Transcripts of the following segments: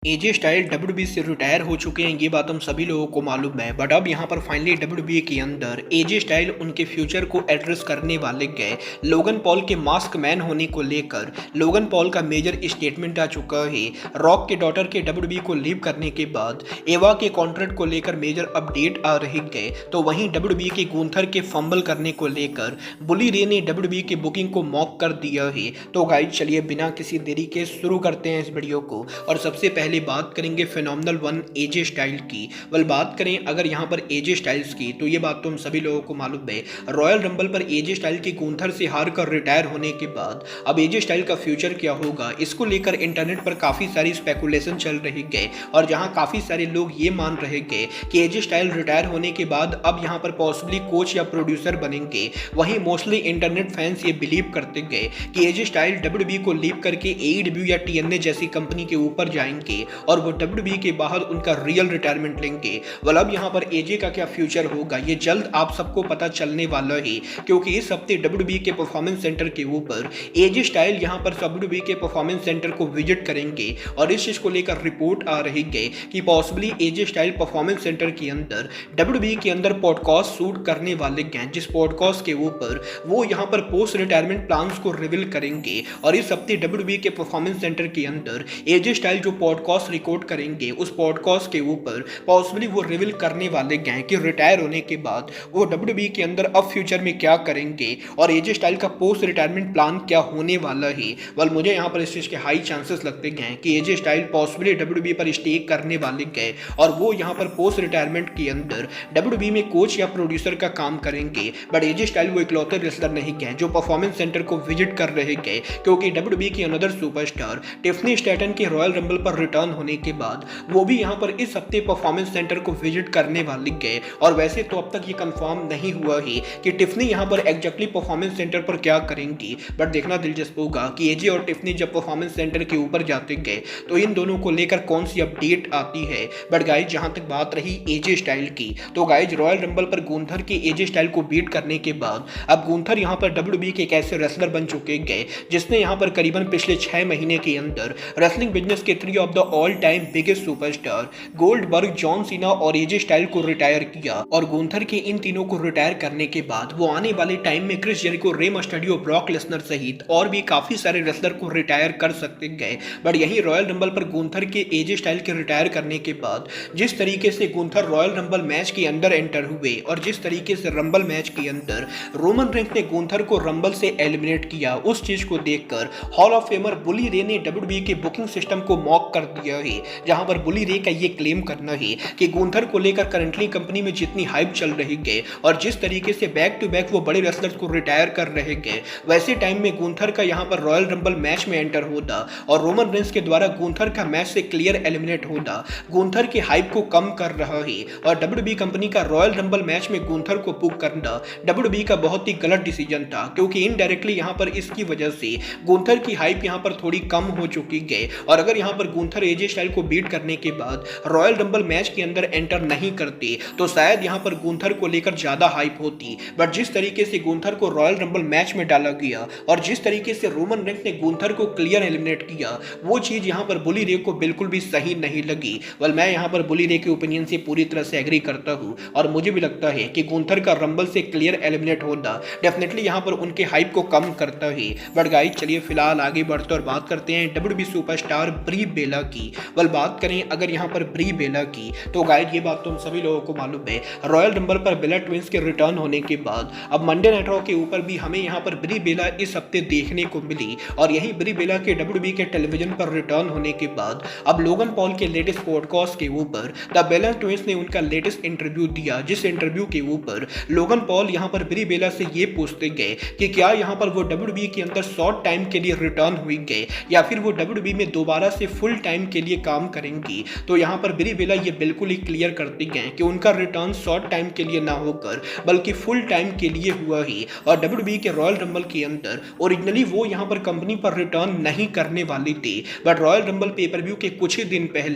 एजे style WWE से retire हो चुके हैं, ये बात हम सभी लोगों को मालूम है। बट अब यहाँ पर फाइनली डब्ल्यूडब्ल्यूई के अंदर एजे स्टाइल उनके फ्यूचर को एड्रेस करने वाले गए। लोगन पॉल के मास्क मैन होने को लेकर लोगन पॉल का मेजर स्टेटमेंट आ चुका है। रॉक के डॉटर के डब्ल्यूडब्ल्यूई को लीव करने के बाद एवा के कॉन्ट्रैक्ट को लेकर मेजर अपडेट आ रहे गए। तो वहीं डब्ल्यूडब्ल्यूई के गुंथर के फंबल करने को लेकर बुली रे ने डब्ल्यूडब्ल्यूई की बुकिंग को मॉक कर दिया है। तो गाइस चलिए बिना किसी देरी के शुरू करते हैं इस वीडियो को। और सबसे पहले बात करेंगे फिनोमिनल वन एजे स्टाइल की। बात करें अगर यहां पर एजे स्टाइल्स की, तो ये बात तो हम सभी लोगों को मालूम है। रॉयल रंबल पर एजे स्टाइल की गुंथर से हार कर रिटायर होने के बाद अब एजे स्टाइल का फ्यूचर क्या होगा, इसको लेकर इंटरनेट पर काफी सारी स्पेकुलेशन चल रही गए। और जहां काफी सारे लोग ये मान रहे गए कि एजे स्टाइल रिटायर होने के बाद अब यहां पर पॉसिबली कोच या प्रोड्यूसर बनेंगे, वहीं मोस्टली इंटरनेट फैंस ये बिलीव करते गए कि एजे स्टाइल डब्ल्यूडब्ल्यूई को लीव करके एईडब्ल्यू या टीएनए जैसी कंपनी के ऊपर जाएंगे और वो डब्ल्यूडब्ल्यूई के बाहर उनका रियल रिटायरमेंट लेंगे। अब यहाँ पर एजे का क्या फ्यूचर होगा ये जल्द आप सबको पता चलने वाला है, क्योंकि इस हफ्ते डब्ल्यूडब्ल्यूई के परफॉर्मेंस सेंटर के ऊपर एजे स्टाइल यहाँ पर डब्ल्यूडब्ल्यूई के परफॉर्मेंस सेंटर को विजिट करेंगे। और इस चीज को लेकर रिपोर्ट आ रही है कि पॉसिबली एजे स्टाइल परफॉर्मेंस सेंटर के अंदर डब्ल्यूडब्ल्यूई के अंदर पॉडकास्ट शूट करने वाले हैं, जिस पॉडकास्ट के ऊपर वो यहाँ पर पोस्ट रिटायरमेंट प्लान्स को रिवील करेंगे। और इस हफ्ते डब्ल्यूडब्ल्यूई के परफॉर्मेंस सेंटर के अंदर एजे स्टाइल जो पॉडकास्ट रिकॉर्ड करेंगे, उस पॉडकास्ट के ऊपर पॉसिबली वो रिवील करने वाले हैं कि रिटायर होने के बाद वो डब्ल्यूडब्ल्यूई के अंदर अब फ्यूचर में क्या करेंगे और एजे स्टाइल का पोस्ट रिटायरमेंट प्लान क्या होने वाला है। मुझे यहाँ पर इस चीज के हाई चांसेस लगते हैं कि एजे स्टाइल पॉसिबली डब्ल्यूडब्ल्यूई पर स्टे करने वाले हैं और वो यहाँ पर पोस्ट रिटायरमेंट के अंदर डब्ल्यूडब्ल्यूई में कोच या प्रोड्यूसर का काम करेंगे। बट एजे स्टाइल वो इकलौते रेसलर नहीं गए जो परफॉर्मेंस सेंटर को विजिट कर रहे गए, क्योंकि डब्ल्यूडब्ल्यूई की अनदर सुपरस्टार टिफनी स्टैटन के रॉयल रंबल पर रिटर्न होने के बाद वो भी यहाँ पर इस हफ्ते परफॉर्मेंस सेंटर को विजिट करने वाले गए। और वैसे तो अब तक ये कंफर्म नहीं हुआ है कि टिफनी यहाँ पर एग्जैक्टली परफॉर्मेंस सेंटर पर क्या करेंगी, बट देखना दिलचस्प होगा कि एजे और टिफनी जब परफॉर्मेंस सेंटर के ऊपर जाते गए तो इन दोनों को लेकर कौन सी अपडेट आती है। बट गाइज जहां तक बात रही एजे स्टाइल की, तो गाइज रॉयल रंबल पर गुंथर के एजे स्टाइल को बीट करने के बाद अब गुंथर यहाँ पर डब्ल्यूडब्ल्यूई के एक ऐसे रेसलर बन चुके गए जिसने यहाँ पर करीबन पिछले 6 महीने के अंदर रेसलिंग बिजनेस के 3 of the all time biggest superstar Goldberg, John Cena और एजे स्टाइल को रिटायर किया। और गुंथर के इन तीनों को रिटायर करने के बाद वो आने वाले टाइम में क्रिस जेरिको, रे मस्टैडियो, ब्रॉक लेसनर सहित और भी काफी सारे रेसलर को रिटायर कर सकते गए। बट यही रॉयल रंबल पर गुंथर के एजे स्टाइल के रिटायर करने के बाद जिस तरीके से गुंथर रॉयल रंबल मैच के अंदर एंटर हुए और जिस तरीके से रंबल मैच के अंदर रोमन रेंस ने गुंथर को रंबल से एलिमिनेट किया, उस चीज को देखकर हॉल ऑफ फेमर बुली रे ने डब्ल्यूडब्ल्यूई के बुकिंग सिस्टम को मॉक कर दिया है। जहां पर बुली रे का ये क्लेम करना है कि गुंथर को लेकर करंटली कंपनी में जितनी हाइप चल रही है और जिस तरीके से बैक टू बैक वो बड़े रेसलर्स को रिटायर कर रहे हैं, वैसे टाइम में गुंथर का यहां पर रॉयल रंबल मैच में एंटर होता और रोमन रेंस के द्वारा गुंथर का मैच से क्लियर एलिमिनेट होता गुंथर की हाइप को कम कर रहा है। और डब्ल्यूडब्ल्यूई कंपनी का रॉयल रंबल मैच में गुंथर को बुक करना डब्ल्यूडब्ल्यूई का बहुत ही गलत डिसीजन था, क्योंकि इनडायरेक्टली यहां पर इसकी वजह से गुंथर की हाइप यहां पर थोड़ी कम हो चुकी है। और अगर यहां पर गुंथर एजे स्टाइल को बीट करने के बाद रॉयल रंबल मैच के अंदर एंटर नहीं करते तो शायद यहां पर गुंथर को लेकर ज्यादा हाइप होती। बट जिस तरीके से गुंथर को रॉयल रंबल मैच में डाला गया और जिस तरीके से रोमन रेंस ने गुंथर को क्लियर एलिमिनेट किया, वो चीज यहां पर बुली रे को बिल्कुल भी सही नहीं लगी। मैं यहां पर बुली रे के ओपिनियन से पूरी तरह से एग्री करता हूं और मुझे भी लगता है कि गुंथर का रंबल से क्लियर एलिमिनेट होना डेफिनेटली यहां पर उनके हाइप को कम करता है। बट गाइस चलिए फिलहाल आगे बढ़ते और बात करते हैं डब्ल्यूडब्ल्यूई सुपरस्टार ब्री बेला की। बात करें अगर यहां पर ब्री बेला की, तो गाइस ये बात तो हम सभी लोगों को मालूम है, रॉयल रंबल पर बेला ट्विंस के रिटर्न होने के बाद अब मंडे नाइट रॉ के ऊपर भी हमें यहां पर ब्री बेला इस हफ्ते देखने को मिली। और यही ब्री बेला के डब्ल्यूडब्ल्यूई के टेलीविजन पर रिटर्न होने के बाद अब लोगन पॉल के लेटेस्ट पॉडकास्ट के ऊपर द बेला ट्विंस ने उनका लेटेस्ट इंटरव्यू दिया, जिस इंटरव्यू के ऊपर लोगन पॉल यहां पर ब्री बेला से ये पूछते गए कि क्या यहां पर वो डब्ल्यूडब्ल्यूई के अंदर शॉर्ट टाइम के लिए रिटर्न हुई गए या फिर वो डब्ल्यूडब्ल्यूई में दोबारा से फुल टाइम के लिए काम करेंगी। तो यहां पर ब्री बेला ये बिल्कुल ही क्लियर करते गए कि उनका रिटर्न शॉर्ट टाइम के लिए ना होकर बल्कि फुल टाइम के लिए हुआ ही। और डब्ल्यूडब्ल्यूई के रॉयल रंबल के अंदर ओरिजिनली वो यहां पर कंपनी पर रिटर्न नहीं करने वाली थी, but royal rumble pay per view के कुछ ही दिन पहले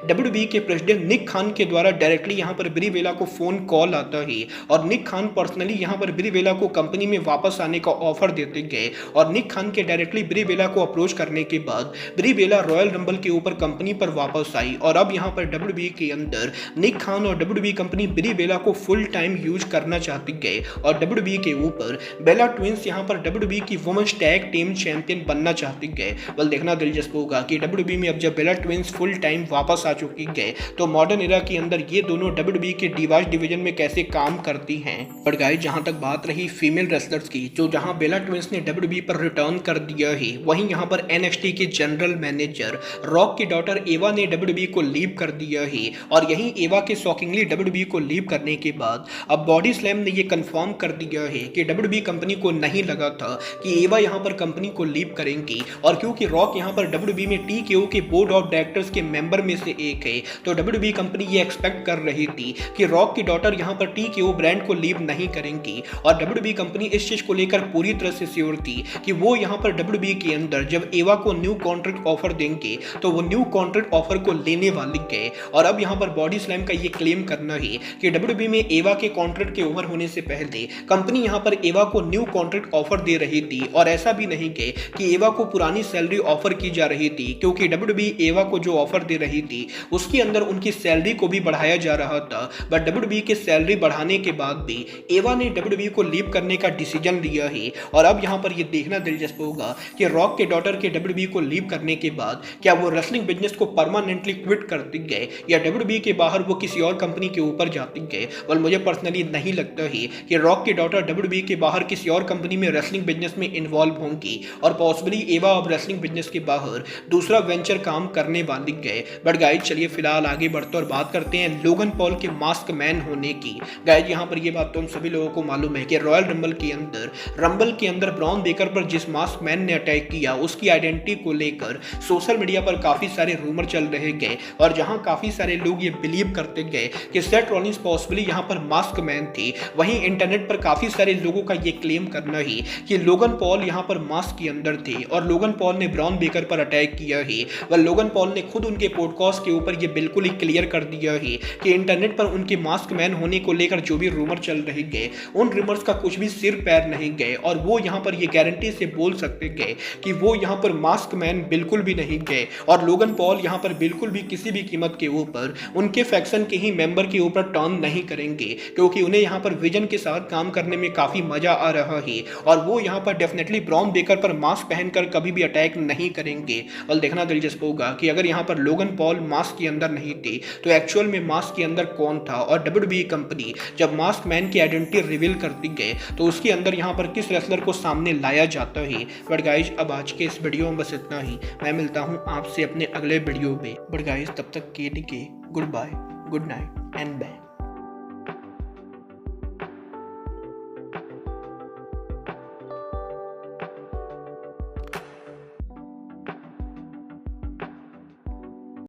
डब्ल्यूडब्ल्यूई के प्रेसिडेंट निक खान के द्वारा डायरेक्टली यहां पर ब्री बेला को फोन कॉल आता है और निक खान पर्सनली यहां पर ब्री बेला को कंपनी में वापस आने का ऑफर देते गए। और निक खान के डायरेक्टली ब्री बेला को अप्रोच करने के बाद ब्री बेला रॉयल रंबल के ऊपर कंपनी पर वापस आई और अब यहाँ पर WWE के अंदर निक खान और WWE कंपनी ब्री बेला को फुल टाइम यूज करना चाहती गए और WWE के ऊपर बेला ट्विंस यहाँ पर WWE की वुमेन्स टैग टीम चैंपियन बनना चाहती गए। वेल देखना दिलचस्प होगा कि WWE में अब जब बेला ट्विंस फुल टाइम वापस आ चुकी गए तो मॉडर्न एरा के अंदर ये दोनों WWE के डिवाइस डिवीजन में कैसे काम करती हैं। बट गाइस जहां तक बात रही फीमेल रेसलर्स की, जो जहां बेला ट्विंस ने WWE पर रिटर्न कर दिया है, वहीं यहां पर NXT के जनरल मैनेजर रॉक की डॉटर एवा ने WWE को लीव कर दिया है और यहीं एवा के शॉकिंगली WWE को लीव करने के बाद अब बॉडी स्लैम ने यह कंफर्म कर दिया है कि WWE कंपनी को नहीं लगा था कि एवा यहां पर कंपनी को लीव करेंगी और क्योंकि रॉक यहां पर WWE में TKO के बोर्ड ऑफ डायरेक्टर्स के मेंबर में से एक है तो WWE कंपनी ये एक्सपेक्ट कर रही थी कि रॉक की डॉटर यहां पर TKO ब्रांड को लीव नहीं करेंगी और WWE कंपनी इस चीज को लेकर पूरी तरह से श्योर थी कि वो यहां पर WWE के अंदर जब एवा को न्यू कॉन्ट्रैक्ट ऑफर देंगे तो वो न्यू कॉन्ट्रैक्ट ऑफर को लेने वाले गए और अब यहां पर बॉडी स्लैम का ये क्लेम करना है कि WWE में एवा के कॉन्ट्रैक्ट के ओवर होने से पहले कंपनी यहां पर एवा को न्यू कॉन्ट्रैक्ट ऑफर दे रही थी और ऐसा भी नहीं गए कि एवा को पुरानी सैलरी ऑफर की जा रही थी क्योंकि WWE एवा को जो ऑफर दे रही थी उसके अंदर उनकी सैलरी को भी बढ़ाया जा रहा था। बट WWE के सैलरी बढ़ाने के बाद भी एवा ने WWE को लीव करने का डिसीजन लिया है और अब यहां पर यह देखना दिलचस्प होगा कि रॉक के डॉटर के WWE को लीव करने के बाद क्या वो रेसलिंग बिजनेस को परमानेंटली क्विट करती गए या WWE के बाहर वो किसी और कंपनी के ऊपर जाती गए। और मुझे पर्सनली नहीं लगता है कि रॉक की डॉटर WWE के बाहर किसी और कंपनी में रेसलिंग बिजनेस में इन्वॉल्व होंगी और पॉसिबली एवा अब रेसलिंग बिजनेस के बाहर दूसरा वेंचर काम करने वाली गए। बट गाइज चलिए फिलहाल आगे बढ़ते और बात करते हैं लोगन पॉल के मास्क मैन होने की। गाइज यहाँ पर ये बात तो हम सभी लोगों को मालूम है कि रॉयल रंबल के अंदर ब्राउन बेकर पर जिस मास्क मैन ने अटैक किया उसकी आइडेंटिटी को लेकर सोशल मीडिया पर काफी सारे रूमर चल रहे गए और जहां काफी सारे लोग ये बिलीव करते गए कि सेथ रॉलिंस पॉसिबली यहां पर मास्क मैन थे, वहीं इंटरनेट पर काफी सारे लोगों का ये क्लेम करना है कि लोगन पॉल यहां पर मास्क के अंदर थे और लोगन पॉल ने ब्राउन बेकर पर अटैक किया है। वह लोगन पॉल ने खुद उनके पॉडकास्ट के ऊपर ये बिल्कुल ही क्लियर कर दिया है कि इंटरनेट पर उनके मास्क मैन होने को लेकर जो भी रूमर चल रहे गए उन रूमर्स का कुछ भी सिर पैर नहीं गए और वो यहां पर ये गारंटी से बोल सकते गए कि वो यहां पर मास्क मैन बिल्कुल भी नहीं गए और लोगन पॉल यहां पर बिल्कुल भी किसी भी कीमत के ऊपर उनके फैक्शन के ही मेंबर के ऊपर टर्न नहीं करेंगे क्योंकि उन्हें यहां पर विजन के साथ काम करने में काफी मजा आ रहा है और वो यहां पर डेफिनेटली ब्राउन बेकर पर मास्क पहनकर कभी भी अटैक नहीं करेंगे। और देखना दिलचस्प होगा कि अगर यहां पर लोगन पॉल मास्क के अंदर नहीं थे तो एक्चुअल में मास्क के अंदर कौन था और WWE कंपनी जब मास्क मैन की आइडेंटिटी रिवील करती गए तो उसके अंदर यहां पर किस रेसलर को सामने लाया जाता है। बट गाइज अब आज के इस वीडियो में बस इतना ही। मैं मिलता हूं आपसे अपने अगले वीडियो में। बट गाइज तब तक के लिए good bye, good night and bye.